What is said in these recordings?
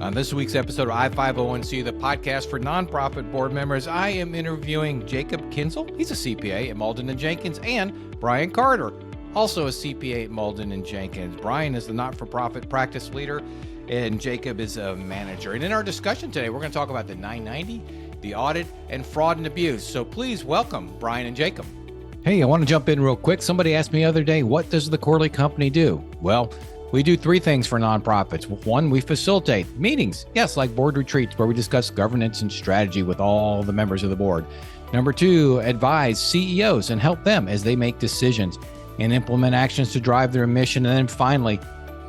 On this week's episode of I-501C, the podcast for nonprofit board members, I am interviewing Jacob Kinsel. He's a CPA at Mauldin Jenkins, and Brian Carter, also a CPA at Mauldin Jenkins. Brian is the not-for-profit practice leader, and Jacob is a manager. And in our discussion today, we're going to talk about the 990, the audit, and fraud and abuse. So please welcome Brian and Jacob. Hey, I want to jump in real quick. Somebody asked me the other day, what does the Corley Company do? Well, we do three things for nonprofits. One, we facilitate meetings, yes, like board retreats where we discuss governance and strategy with all the members of the board. Number two, advise CEOs and help them as they make decisions and implement actions to drive their mission. And then finally,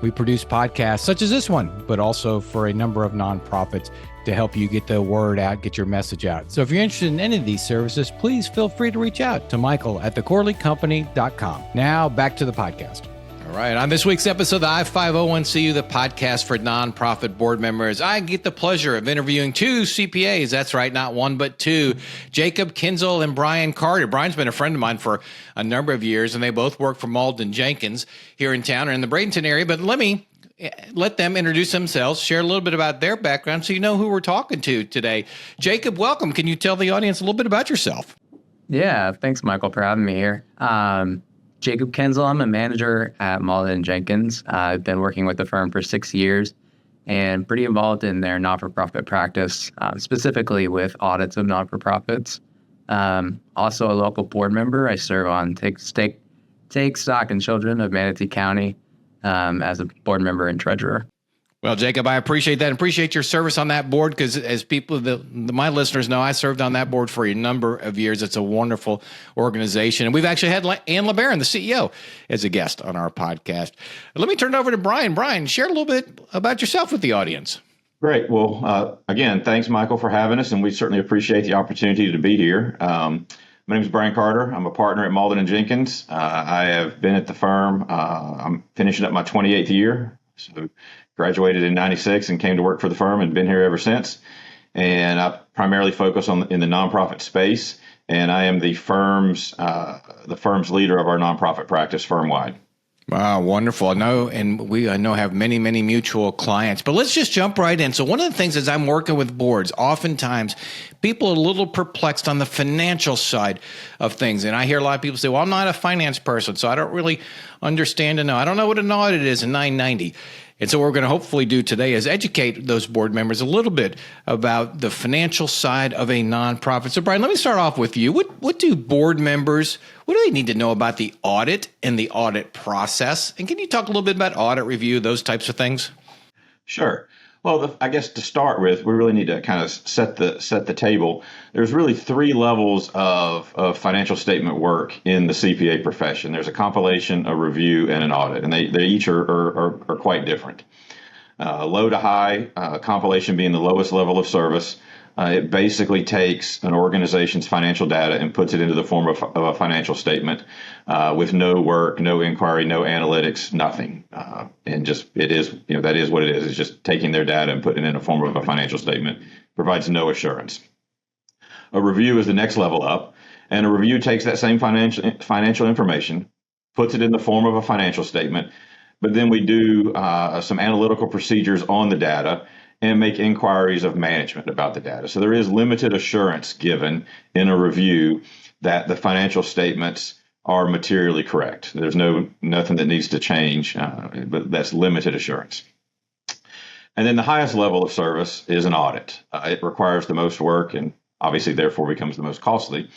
we produce podcasts such as this one, but also for a number of nonprofits to help you get the word out, get your message out. So if you're interested in any of these services, please feel free to reach out to Michael at thecorleycompany.com. Now back to the podcast. All right. On this week's episode of the I-501CU, the podcast for nonprofit board members, I get the pleasure of interviewing two CPAs. That's right. Not one, but two. Jacob Kinsel and Brian Carter. Brian's been a friend of mine for a number of years, and they both work for Mauldin Jenkins here in town or in the Bradenton area. But let them introduce themselves, share a little bit about their background so you know who we're talking to today. Jacob, welcome. Can you tell the audience a little bit about yourself? Yeah. Thanks, Michael, for having me here. Jacob Kinsel, I'm a manager at Mauldin Jenkins. I've been working with the firm for 6 years and pretty involved in their not-for-profit practice, specifically with audits of not-for-profits. Also a local board member. I serve on Take Stock and Children of Manatee County as a board member and treasurer. Well, Jacob, I appreciate that. Appreciate your service on that board because as people, my listeners know, I served on that board for a number of years. It's a wonderful organization. And we've actually had Ann LeBaron, the CEO, as a guest on our podcast. Let me turn it over to Brian. Brian, share a little bit about yourself with the audience. Great. Well, again, thanks, Michael, for having us. And we certainly appreciate the opportunity to be here. My name is Brian Carter. I'm a partner at Mauldin Jenkins. I have been at the firm. I'm finishing up my 28th year. So graduated in 96 and came to work for the firm and been here ever since. And I primarily focus in the nonprofit space. And I am the firm's leader of our nonprofit practice firm-wide. Wow, wonderful. I know have many, many mutual clients, but let's just jump right in. So one of the things as I'm working with boards, oftentimes people are a little perplexed on the financial side of things. And I hear a lot of people say, well, I'm not a finance person, so I don't really understand and know. I don't know what an audit is in 990. And so what we're going to hopefully do today is educate those board members a little bit about the financial side of a nonprofit. So Brian, let me start off with you. What do board members, what do they need to know about the audit and the audit process? And can you talk a little bit about audit review, those types of things? Sure. Well, I guess to start with, we really need to kind of set the table. There's really three levels of financial statement work in the CPA profession. There's a compilation, a review, and an audit, and they each are quite different. Low to high, compilation being the lowest level of service. It basically takes an organization's financial data and puts it into the form of a financial statement with no work, no inquiry, no analytics, nothing. And just that is what it is. It's just taking their data and putting it in the form of a financial statement. Provides no assurance. A review is the next level up, and a review takes that same financial information, puts it in the form of a financial statement, but then we do some analytical procedures on the data and make inquiries of management about the data. So there is limited assurance given in a review that the financial statements are materially correct. There's nothing that needs to change, but that's limited assurance. And then the highest level of service is an audit. It requires the most work and obviously therefore becomes the most costly.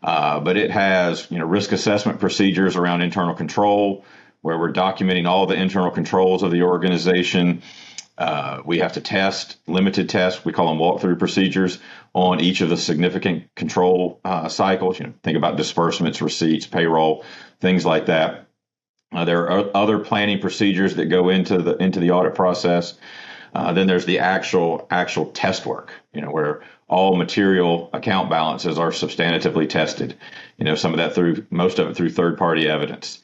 But it has risk assessment procedures around internal control, where we're documenting all the internal controls of the organization. We have to test, limited tests, we call them walkthrough procedures, on each of the significant control cycles. Think about disbursements, receipts, payroll, things like that. There are other planning procedures that go into the audit process. Then there's the actual test work, where all material account balances are substantively tested. Most of it through third-party evidence.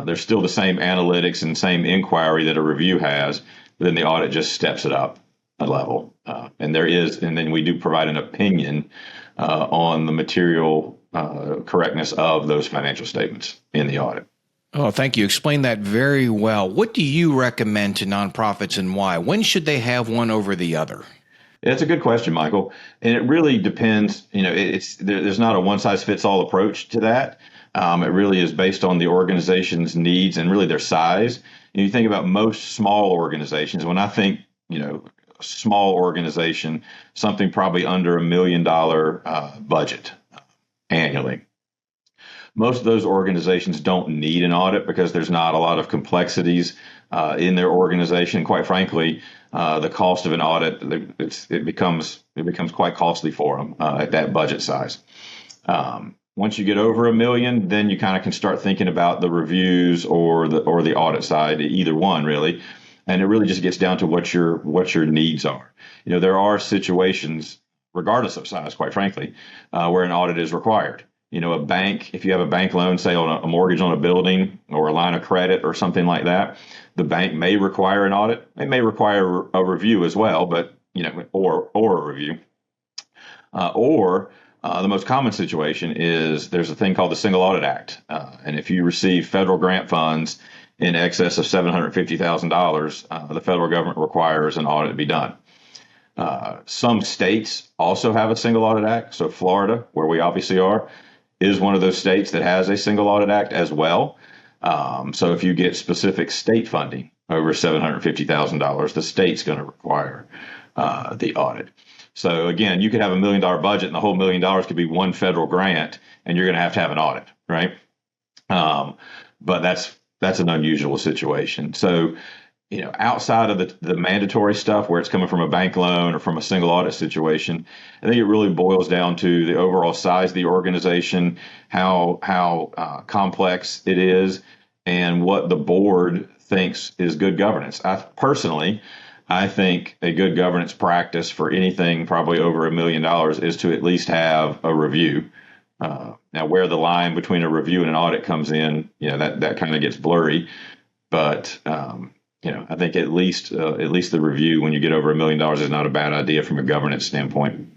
There's still the same analytics and same inquiry that a review has. Then the audit just steps it up a level. And then we do provide an opinion on the material correctness of those financial statements in the audit. Oh, thank you. Explained that very well. What do you recommend to nonprofits and why? When should they have one over the other? It's a good question, Michael, and it really depends. There's not a one size fits all approach to that. It really is based on the organization's needs and really their size. You think about most small organizations. When I think, small organization, something probably under $1 million budget annually. Most of those organizations don't need an audit because there's not a lot of complexities in their organization. Quite frankly, the cost of an audit it becomes quite costly for them at that budget size. Once you get over $1 million, then you kind of can start thinking about the reviews or the audit side, either one really, and it really just gets down to what your needs are. There are situations, regardless of size, quite frankly, where an audit is required. A bank, if you have a bank loan, say on a mortgage on a building or a line of credit or something like that, the bank may require an audit. It may require a review as well, but or a review. The most common situation is there's a thing called the Single Audit Act, and if you receive federal grant funds in excess of $750,000, the federal government requires an audit to be done. Some states also have a Single Audit Act. So Florida, where we obviously are, is one of those states that has a Single Audit Act as well. So if you get specific state funding over $750,000, the state's going to require the audit. So again, you could have $1 million budget and the whole $1 million could be one federal grant and you're going to have an audit, right? But that's an unusual situation. So, outside of the mandatory stuff where it's coming from a bank loan or from a single audit situation, I think it really boils down to the overall size of the organization, how complex it is, and what the board thinks is good governance. I think a good governance practice for anything probably over $1 million is to at least have a review. Now, where the line between a review and an audit comes in, that kind of gets blurry, but I think at least the review when you get over $1 million is not a bad idea from a governance standpoint.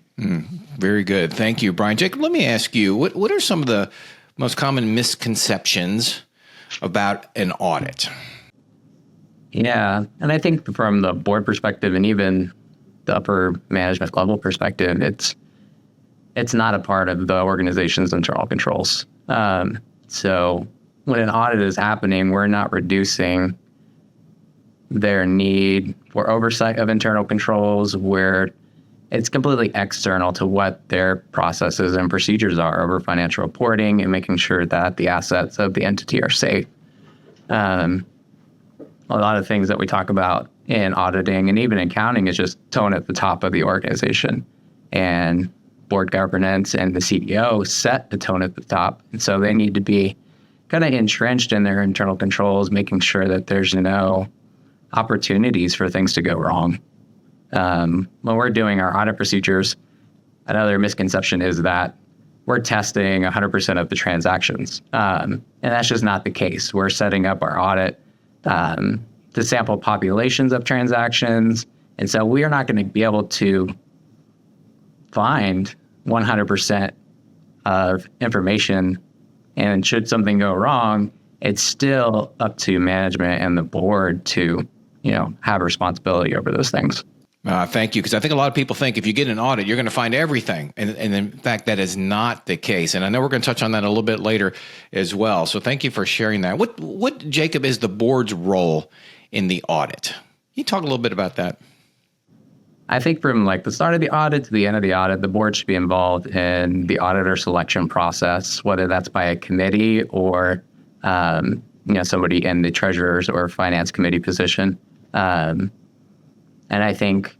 Very good. Thank you, Brian. Jacob, let me ask you, what are some of the most common misconceptions about an audit? Yeah, and I think from the board perspective and even the upper management level perspective, it's not a part of the organization's internal controls. So when an audit is happening, we're not reducing their need for oversight of internal controls, where it's completely external to what their processes and procedures are over financial reporting and making sure that the assets of the entity are safe. A lot of things that we talk about in auditing and even accounting is just tone at the top of the organization, and board governance and the CEO set the tone at the top. And so they need to be kind of entrenched in their internal controls, making sure that there's no opportunities for things to go wrong. When we're doing our audit procedures, another misconception is that we're testing 100% of the transactions. And that's just not the case. We're setting up our audit to sample populations of transactions. And so we are not going to be able to find 100% of information. And should something go wrong, it's still up to management and the board to, have responsibility over those things. Thank you. Because I think a lot of people think if you get an audit, you're going to find everything. And in fact, that is not the case. And I know we're going to touch on that a little bit later as well. So thank you for sharing that. What Jacob, is the board's role in the audit? Can you talk a little bit about that? I think from the start of the audit to the end of the audit, the board should be involved in the auditor selection process, whether that's by a committee or somebody in the treasurer's or finance committee position. And I think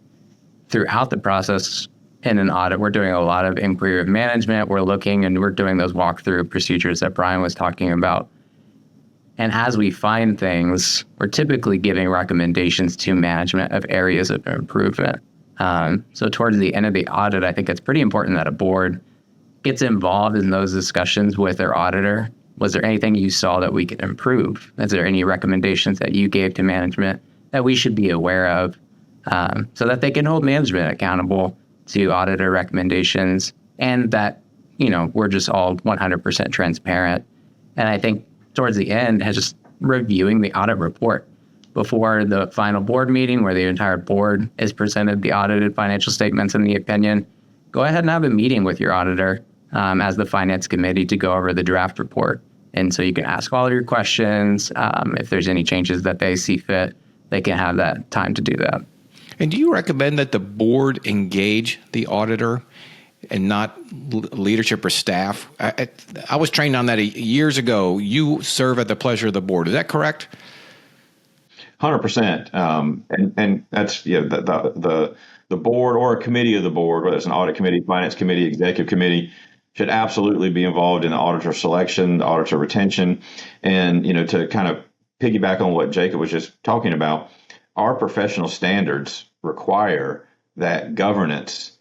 throughout the process in an audit, we're doing a lot of inquiry of management. We're looking and we're doing those walkthrough procedures that Brian was talking about. And as we find things, we're typically giving recommendations to management of areas of improvement. So towards the end of the audit, I think it's pretty important that a board gets involved in those discussions with their auditor. Was there anything you saw that we could improve? Is there any recommendations that you gave to management that we should be aware of, so that they can hold management accountable to auditor recommendations, and that, we're just all 100% transparent. And I think towards the end, has just reviewing the audit report before the final board meeting where the entire board is presented the audited financial statements and the opinion. Go ahead and have a meeting with your auditor as the finance committee to go over the draft report. And so you can ask all your questions. If there's any changes that they see fit, they can have that time to do that. And do you recommend that the board engage the auditor and not leadership or staff? I was trained on that years ago. You serve at the pleasure of the board. Is that correct? 100%. And that's the board or a committee of the board, whether it's an audit committee, finance committee, executive committee, should absolutely be involved in the auditor selection, the auditor retention, and to kind of piggyback on what Jacob was just talking about. Our professional standards require that governance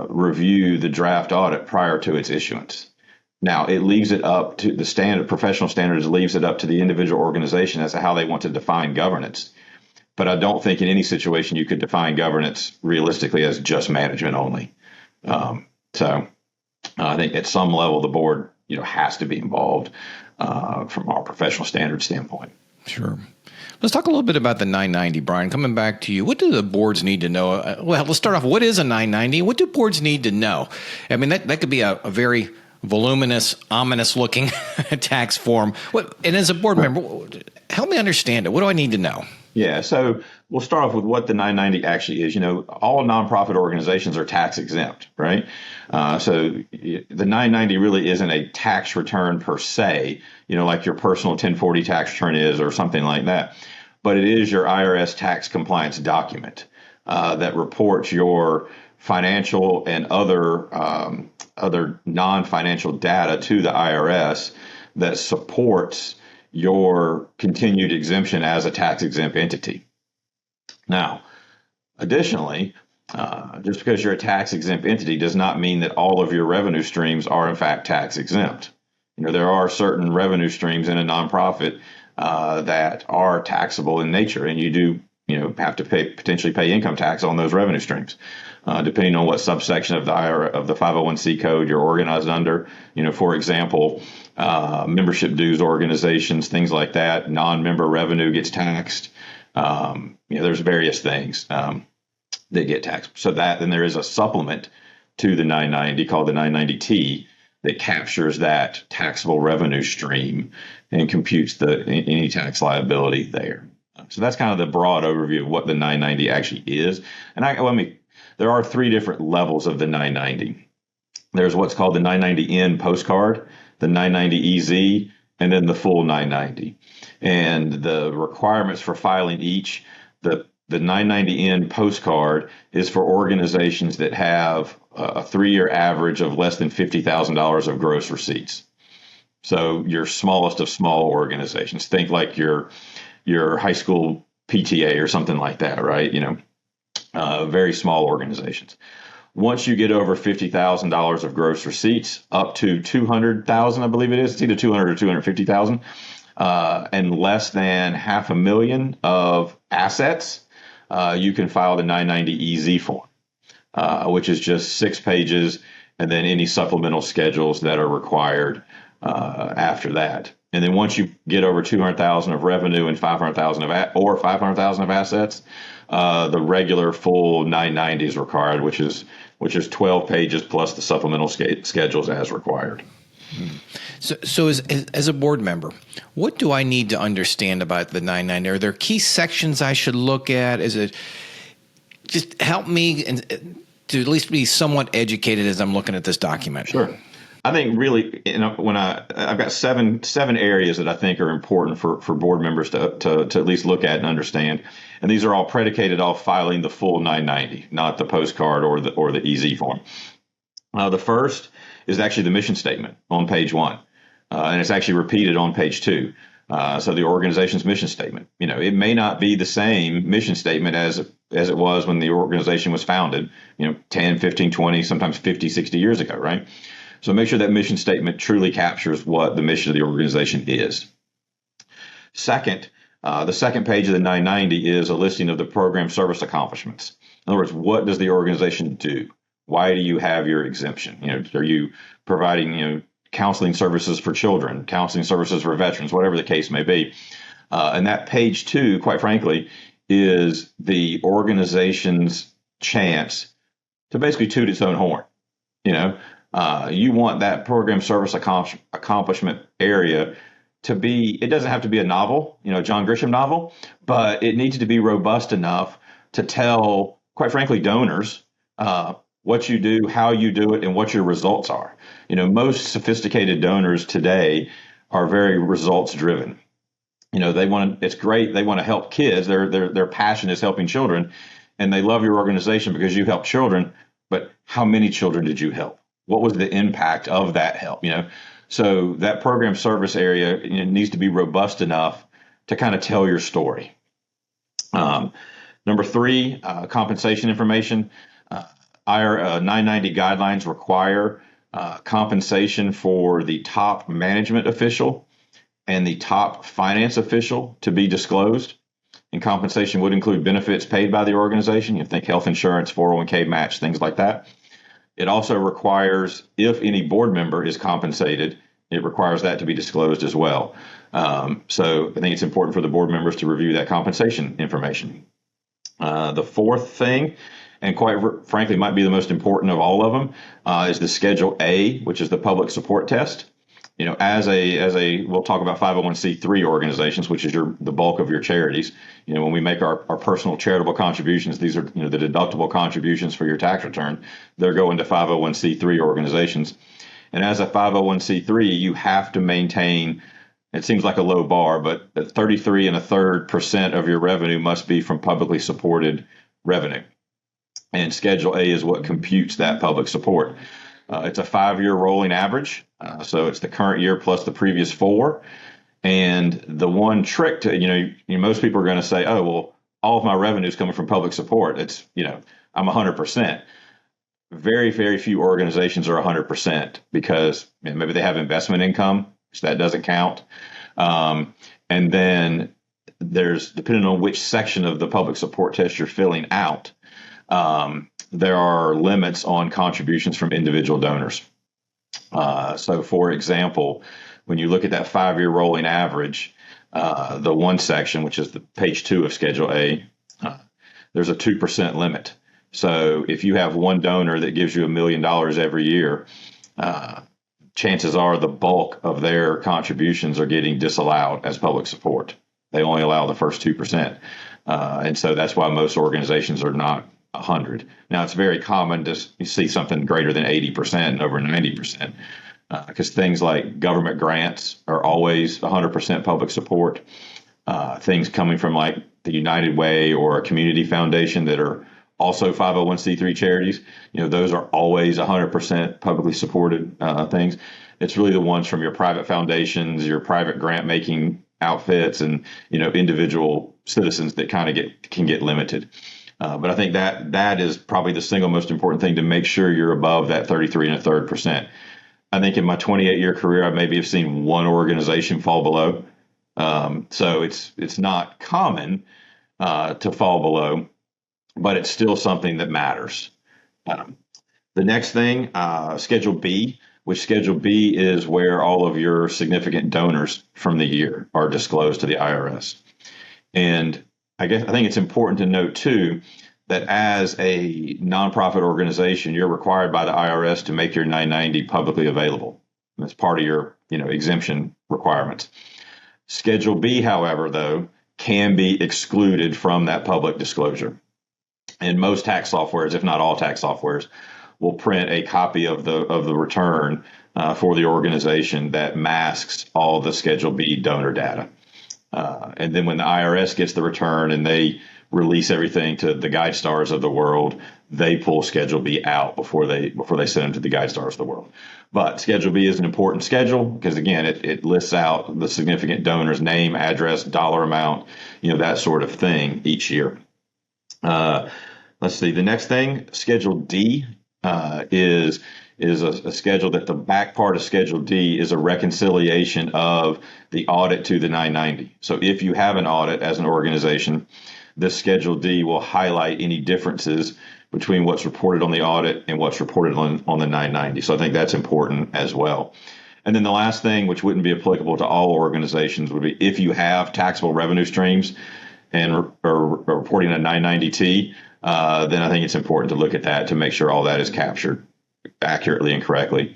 review the draft audit prior to its issuance. Now, it leaves it up to the standard, professional standards leaves it up to the individual organization as to how they want to define governance. But I don't think in any situation you could define governance realistically as just management only. So I think at some level the board, has to be involved from our professional standards standpoint. Sure. Let's talk a little bit about the 990, Brian. Coming back to you, what do the boards need to know? Well, let's start off. What is a 990? What do boards need to know? I mean, that could be a very voluminous, ominous-looking tax form. And as a board member, help me understand it. What do I need to know? Yeah, so we'll start off with what the 990 actually is. All nonprofit organizations are tax exempt, right? So the 990 really isn't a tax return per se, like your personal 1040 tax return is or something like that. But it is your IRS tax compliance document that reports your financial and other non-financial data to the IRS that supports your continued exemption as a tax-exempt entity. Now, additionally, just because you're a tax-exempt entity does not mean that all of your revenue streams are in fact tax-exempt. There are certain revenue streams in a nonprofit that are taxable in nature, and you do have to potentially pay income tax on those revenue streams, depending on what subsection of the of the 501c code you're organized under. For example, membership dues organizations, things like that. Non-member revenue gets taxed. There's various things that get taxed. So then there is a supplement to the 990 called the 990T that captures that taxable revenue stream and computes any tax liability there. So that's kind of the broad overview of what the 990 actually is. And there are three different levels of the 990. There's what's called the 990N postcard, the 990EZ, and then the full 990. And the requirements for filing each, the 990N postcard is for organizations that have a 3-year average of less than $50,000 of gross receipts. So your smallest of small organizations, think like your high school PTA or something like that, right? Very small organizations. Once you get over $50,000 of gross receipts, up to $200,000, I believe it is, it's either $200,000 or $250,000, and less than $500,000 of assets, you can file the 990EZ form, which is just 6 pages, and then any supplemental schedules that are required after that. And then once you get over $200,000 of revenue and $500,000 of assets, the regular full 990 is required, which is 12 pages plus the supplemental schedules as required. So as a board member, what do I need to understand about the 990? Are there key sections I should look at? Is it just help me to at least be somewhat educated as I'm looking at this document? Sure. I think really, when I've got seven areas that I think are important for board members to at least look at and understand, and these are all predicated off filing the full 990, not the postcard or the EZ form. The first is actually the mission statement on page 1, and it's actually repeated on page 2. So the organization's mission statement, it may not be the same mission statement as it was when the organization was founded, 10, 15, 20, sometimes 50, 60 years ago, right? So make sure that mission statement truly captures what the mission of the organization is. Second, the second page of the 990 is a listing of the program service accomplishments. In other words, what does the organization do? Why do you have your exemption? Are you providing, counseling services for children, counseling services for veterans, whatever the case may be. And that page 2, quite frankly, is the organization's chance to basically toot its own horn. You want that program service accomplishment area to be, it doesn't have to be a novel, John Grisham novel, but it needs to be robust enough to tell, quite frankly, donors what you do, how you do it, and what your results are. Most sophisticated donors today are very results driven. It's great. They want to help kids. Their passion is helping children, and they love your organization because you help children. But how many children did you help? What was the impact of that help? So that program service area needs to be robust enough to kind of tell your story. Number 3, compensation information. Our 990 guidelines require compensation for the top management official and the top finance official to be disclosed. And compensation would include benefits paid by the organization. You think health insurance, 401k match, things like that. It also requires, if any board member is compensated, it requires that to be disclosed as well. So I think it's important for the board members to review that compensation information. The 4th thing, and quite frankly might be the most important of all of them, is the Schedule A, which is the public support test. As a we'll talk about 501c3 organizations, which is the bulk of your charities. When we make our personal charitable contributions, these are the deductible contributions for your tax return. They're going to 501c3 organizations, and as a 501c3, you have to maintain. It seems like a low bar, but 33.33% of your revenue must be from publicly supported revenue, and Schedule A is what computes that public support. It's a 5-year rolling average. So it's the current year plus the previous 4. And the one trick to, most people are going to say, oh, well, all of my revenue is coming from public support. It's, I'm 100%. Very, very few organizations are 100% because maybe they have investment income, so that doesn't count. And then depending on which section of the public support test you're filling out, there are limits on contributions from individual donors. So, for example, when you look at that 5-year rolling average, the one section, which is the page 2 of Schedule A, there's a 2% limit. So if you have one donor that gives you $1 million every year, chances are the bulk of their contributions are getting disallowed as public support. They only allow the first 2%. And so that's why most organizations are not 100. Now, it's very common to see something greater than 80% and over 90%, because things like government grants are always 100% public support. Things coming from like the United Way or a community foundation that are also 501c3 charities, those are always 100% publicly supported things. It's really the ones from your private foundations, your private grant making outfits, and individual citizens that kind of can get limited. But I think that is probably the single most important thing to make sure you're above that 33.33%. I think in my 28-year career, I maybe have seen one organization fall below. So it's not common to fall below, but it's still something that matters. The next thing, Schedule B, which Schedule B is where all of your significant donors from the year are disclosed to the IRS. And I think it's important to note, too, that as a nonprofit organization, you're required by the IRS to make your 990 publicly available. That's part of your exemption requirements. Schedule B, however, though, can be excluded from that public disclosure. And most tax softwares, if not all tax softwares, will print a copy of the return for the organization that masks all the Schedule B donor data. And then when the IRS gets the return and they release everything to the Guide Stars of the world, they pull Schedule B out before they send them to the Guide Stars of the world. But Schedule B is an important schedule because, again, it lists out the significant donor's name, address, dollar amount, that sort of thing each year. Let's see. The next thing, Schedule D, is a schedule that the back part of Schedule D is a reconciliation of the audit to the 990. So if you have an audit as an organization, this Schedule D will highlight any differences between what's reported on the audit and what's reported on the 990. So I think that's important as well. And then the last thing, which wouldn't be applicable to all organizations, would be if you have taxable revenue streams and are reporting a 990T, then I think it's important to look at that to make sure all that is captured accurately and correctly.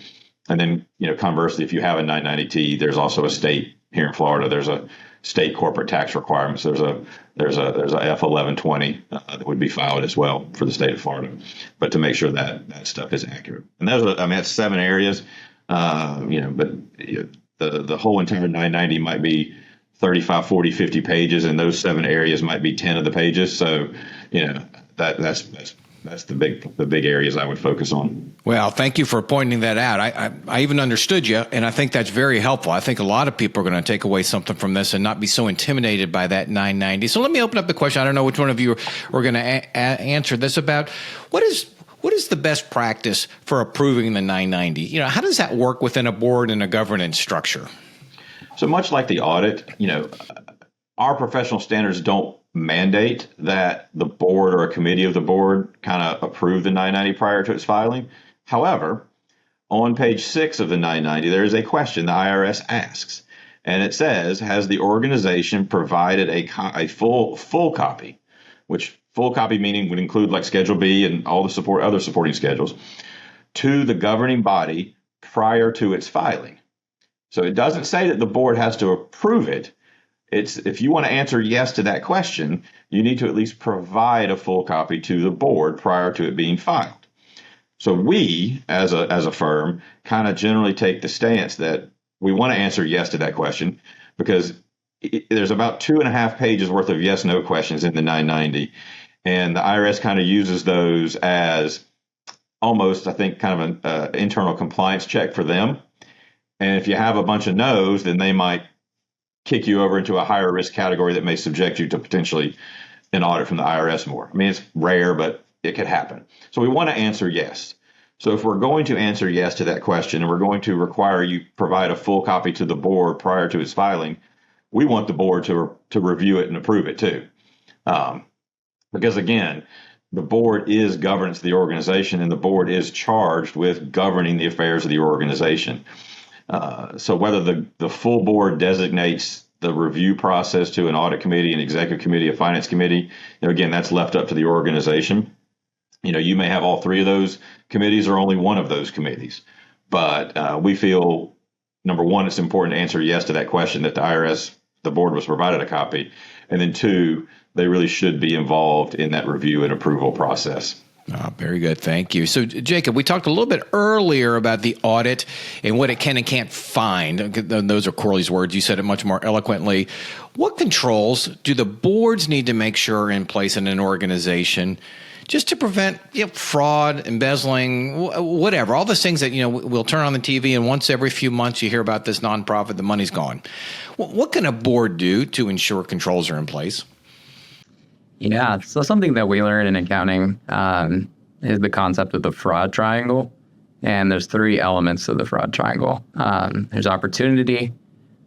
And then, conversely, if you have a 990T, there's also a state here in Florida. There's a state corporate tax requirements. There's a F1120 that would be filed as well for the state of Florida, but to make sure that stuff is accurate. And that's 7 areas. But the whole entire 990 might be 35, 40, 50 pages, and those 7 areas might be 10 of the pages. So, that's the big areas I would focus on. Well, thank you for pointing that out. I even understood you, and I think that's very helpful. I think a lot of people are going to take away something from this and not be so intimidated by that 990. So let me open up the question. I don't know which one of you are going to answer this about what is the best practice for approving the 990? How does that work within a board and a governance structure? So much like the audit, our professional standards don't mandate that the board or a committee of the board kind of approve the 990 prior to its filing. However, on page 6 of the 990, there is a question the IRS asks, and it says, has the organization provided a full copy, which full copy meaning would include like Schedule B and all the other supporting schedules, to the governing body prior to its filing. So it doesn't say that the board has to approve it. It's if you want to answer yes to that question, you need to at least provide a full copy to the board prior to it being filed. So we, as a firm, kind of generally take the stance that we want to answer yes to that question because there's about 2.5 pages worth of yes/no questions in the 990, and the IRS kind of uses those as almost, I think, kind of an internal compliance check for them. And if you have a bunch of no's, then they might kick you over into a higher risk category that may subject you to potentially an audit from the IRS more. I mean, it's rare, but it could happen. So we want to answer yes. So if we're going to answer yes to that question and we're going to require you provide a full copy to the board prior to its filing, we want the board to review it and approve it too. Because again, the board is governance of the organization and the board is charged with governing the affairs of the organization. So whether the full board designates the review process to an audit committee, an executive committee, a finance committee, again, that's left up to the organization. You may have all 3 of those committees or only one of those committees. But we feel, number one, it's important to answer yes to that question that the board was provided a copy. And then 2, they really should be involved in that review and approval process. Oh, very good. Thank you. So, Jacob, we talked a little bit earlier about the audit and what it can and can't find. Those are Corley's words. You said it much more eloquently. What controls do the boards need to make sure are in place in an organization just to prevent fraud, embezzling, whatever, all those things that, we'll turn on the TV and once every few months you hear about this nonprofit, the money's gone. What can a board do to ensure controls are in place? Yeah, so something that we learn in accounting is the concept of the fraud triangle. And there's 3 elements of the fraud triangle. There's opportunity,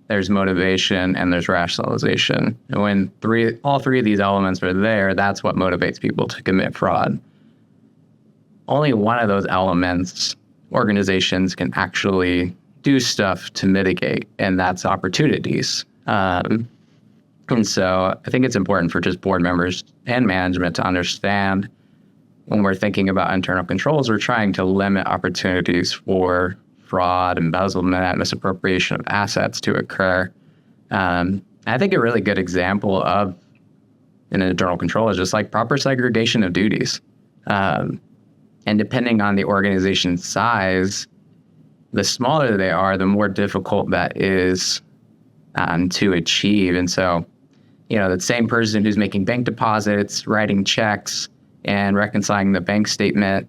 there's motivation, and there's rationalization. And when all three of these elements are there, that's what motivates people to commit fraud. Only one of those elements organizations can actually do stuff to mitigate, and that's opportunities. And so I think it's important for just board members and management to understand when we're thinking about internal controls, we're trying to limit opportunities for fraud, embezzlement, misappropriation of assets to occur. I think a really good example of an internal control is just like proper segregation of duties. And depending on the organization's size, the smaller they are, the more difficult that is to achieve. And so, the same person who's making bank deposits, writing checks, and reconciling the bank statement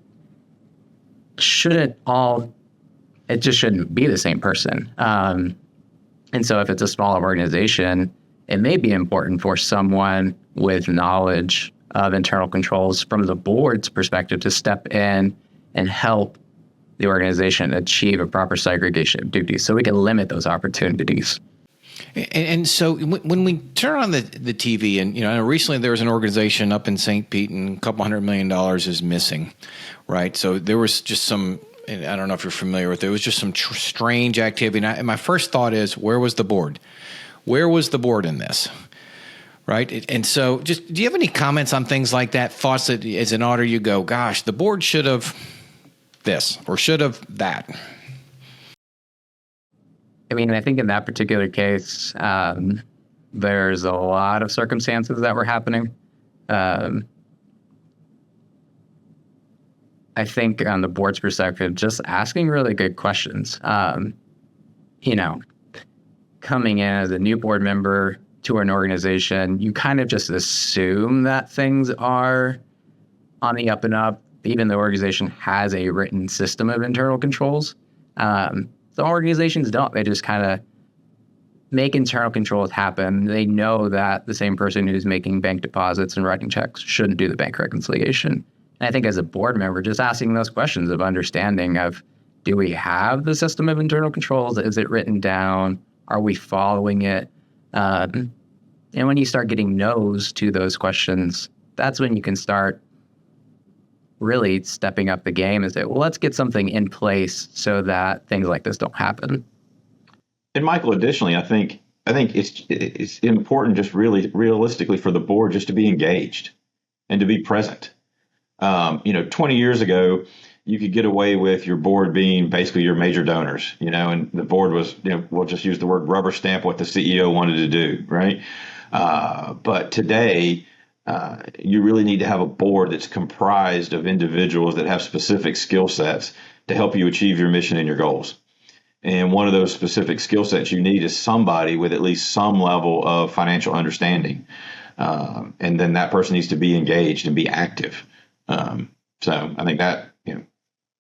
it just shouldn't be the same person. And so if it's a smaller organization, it may be important for someone with knowledge of internal controls from the board's perspective to step in and help the organization achieve a proper segregation of duties so we can limit those opportunities. And so when we turn on the TV and, recently there was an organization up in St. Pete and a couple $100 million is missing, right? So there was just some and I don't know if you're familiar with it, it was just some strange activity. And my first thought is, where was the board? Where was the board in this? Right. And so just, do you have any comments on things like that? Thoughts that as an auditor you go, gosh, the board should have this or should have that? I mean, I think in that particular case, there's a lot of circumstances that were happening. I think on the board's perspective, just asking really good questions. Coming in as a new board member to an organization, you kind of just assume that things are on the up and up, even though the organization has a written system of internal controls. Some organizations don't. They just kind of make internal controls happen. They know that the same person who's making bank deposits and writing checks shouldn't do the bank reconciliation. And I think as a board member, just asking those questions of understanding of, do we have the system of internal controls? Is it written down? Are we following it? And when you start getting no's to those questions, that's when you can start really stepping up the game and say, well, let's get something in place so that things like this don't happen. And Michael, additionally, I think it's important just really realistically for the board just to be engaged and to be present. 20 years ago, you could get away with your board being basically your major donors, and the board was, we'll just use the word rubber stamp what the CEO wanted to do, right? But today, you really need to have a board that's comprised of individuals that have specific skill sets to help you achieve your mission and your goals. And one of those specific skill sets you need is somebody with at least some level of financial understanding. And then that person needs to be engaged and be active. So I think that,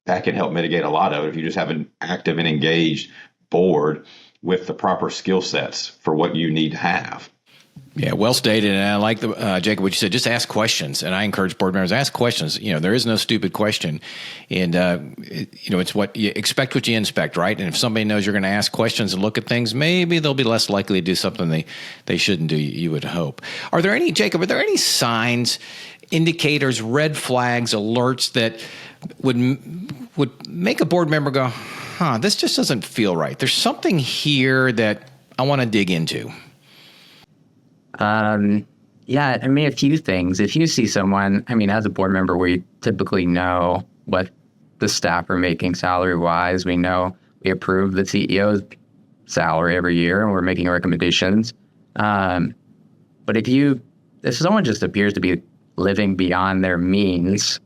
that can help mitigate a lot of it if you just have an active and engaged board with the proper skill sets for what you need to have. Yeah, well stated. And I like Jacob, what you said, just ask questions. And I encourage board members, ask questions. There is no stupid question. And, it's what you expect, what you inspect, right? And if somebody knows you're going to ask questions and look at things, maybe they'll be less likely to do something they shouldn't do, you would hope. Are there any signs, indicators, red flags, alerts that would make a board member go, this just doesn't feel right? There's something here that I want to dig into. A few things. If you see someone, as a board member, we typically know what the staff are making salary-wise. We know we approve the CEO's salary every year, and we're making recommendations. But if someone just appears to be living beyond their means,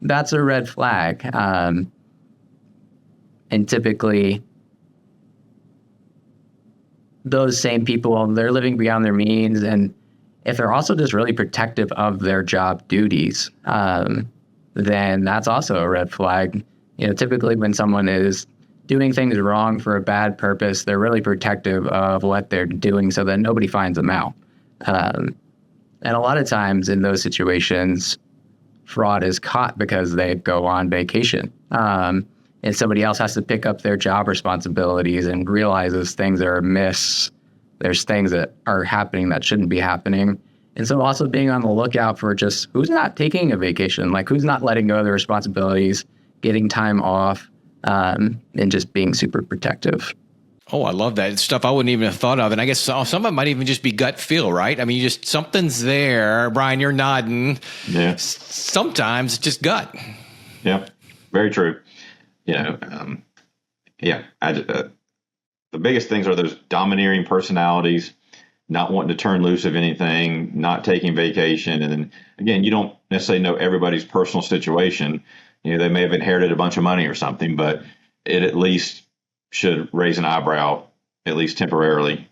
that's a red flag. And typically, those same people, they're living beyond their means. And if they're also just really protective of their job duties, then that's also a red flag. Typically when someone is doing things wrong for a bad purpose, they're really protective of what they're doing so that nobody finds them out. And a lot of times in those situations, fraud is caught because they go on vacation. And somebody else has to pick up their job responsibilities and realizes things are amiss. There's things that are happening that shouldn't be happening. And so also being on the lookout for just who's not taking a vacation, like who's not letting go of their responsibilities, getting time off, and just being super protective. Oh, I love that. It's stuff I wouldn't even have thought of. And I guess some of it might even just be gut feel, right? Something's there. Brian, you're nodding. Yeah. Sometimes it's just gut. Yeah, very true. The biggest things are those domineering personalities, not wanting to turn loose of anything, not taking vacation. And then again, you don't necessarily know everybody's personal situation. They may have inherited a bunch of money or something, but it at least should raise an eyebrow, at least temporarily,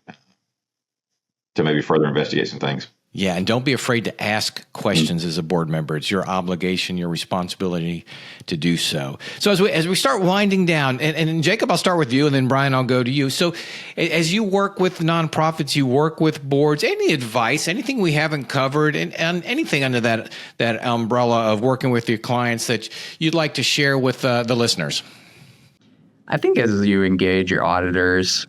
to maybe further investigate some things. Yeah, and don't be afraid to ask questions as a board member. It's your obligation, your responsibility to do so. So as we start winding down, and Jacob, I'll start with you, and then Brian, I'll go to you. So as you work with nonprofits, you work with boards, any advice, anything we haven't covered, and anything under that umbrella of working with your clients that you'd like to share with the listeners? I think as you engage your auditors,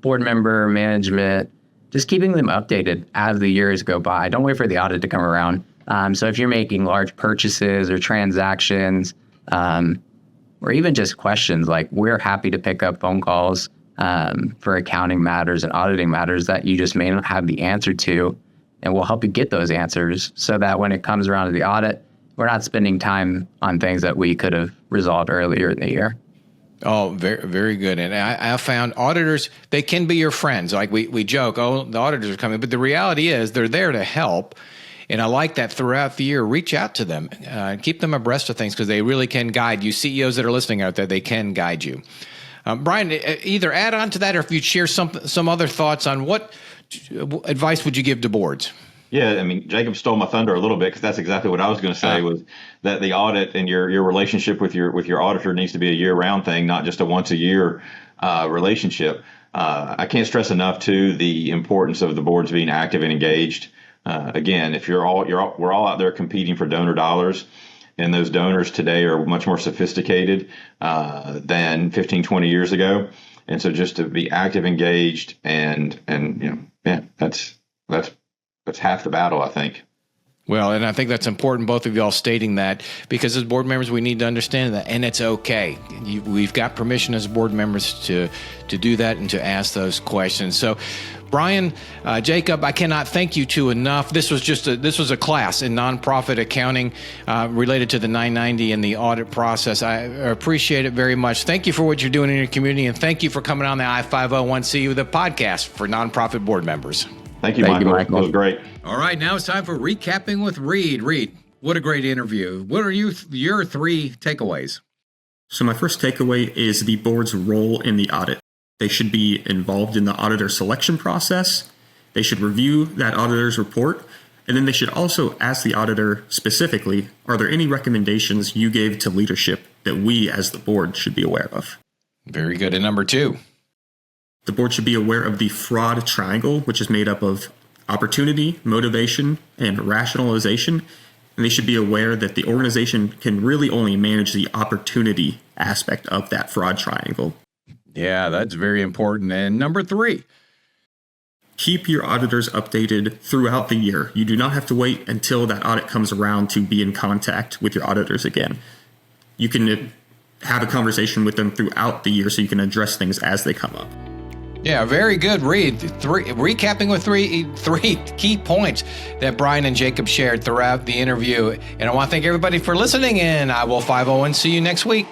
board member, management, just keeping them updated as the years go by. Don't wait for the audit to come around. So if you're making large purchases or transactions, or even just questions, like we're happy to pick up phone calls for accounting matters and auditing matters that you just may not have the answer to, and we'll help you get those answers so that when it comes around to the audit, we're not spending time on things that we could have resolved earlier in the year. Oh, very, very good. And I found auditors, they can be your friends. Like we joke, oh, the auditors are coming, but the reality is they're there to help. And I like that throughout the year, reach out to them, keep them abreast of things because they really can guide you. CEOs that are listening out there, they can guide you. Brian, either add on to that or if you'd share some other thoughts on what advice would you give to boards? Yeah, I mean, Jacob stole my thunder a little bit because that's exactly what I was going to say was that the audit and your relationship with your auditor needs to be a year-round thing, not just a once-a-year relationship. I can't stress enough, too, the importance of the boards being active and engaged. Again, if we're all out there competing for donor dollars, and those donors today are much more sophisticated than 15, 20 years ago. And so just to be active, engaged, and that's half the battle, I think. Well, and I think that's important, both of y'all stating that, because as board members, we need to understand that, and it's okay. We've got permission as board members to do that and to ask those questions. So, Brian, Jacob, I cannot thank you two enough. This was a class in nonprofit accounting related to the 990 and the audit process. I appreciate it very much. Thank you for what you're doing in your community, and thank you for coming on the I-501C, the podcast for nonprofit board members. Thank you, Michael. It was great. All right, now it's time for Recapping with Reed. Reed, what a great interview. What are your three takeaways? So my first takeaway is the board's role in the audit. They should be involved in the auditor selection process. They should review that auditor's report. And then they should also ask the auditor specifically, are there any recommendations you gave to leadership that we as the board should be aware of? Very good. And number two? The board should be aware of the fraud triangle, which is made up of opportunity, motivation, and rationalization. And they should be aware that the organization can really only manage the opportunity aspect of that fraud triangle. Yeah, that's very important. And number three? Keep your auditors updated throughout the year. You do not have to wait until that audit comes around to be in contact with your auditors again. You can have a conversation with them throughout the year so you can address things as they come up. Yeah, very good, Reed. Recapping with three key points that Brian and Jacob shared throughout the interview. And I want to thank everybody for listening, and I will 501 see you next week.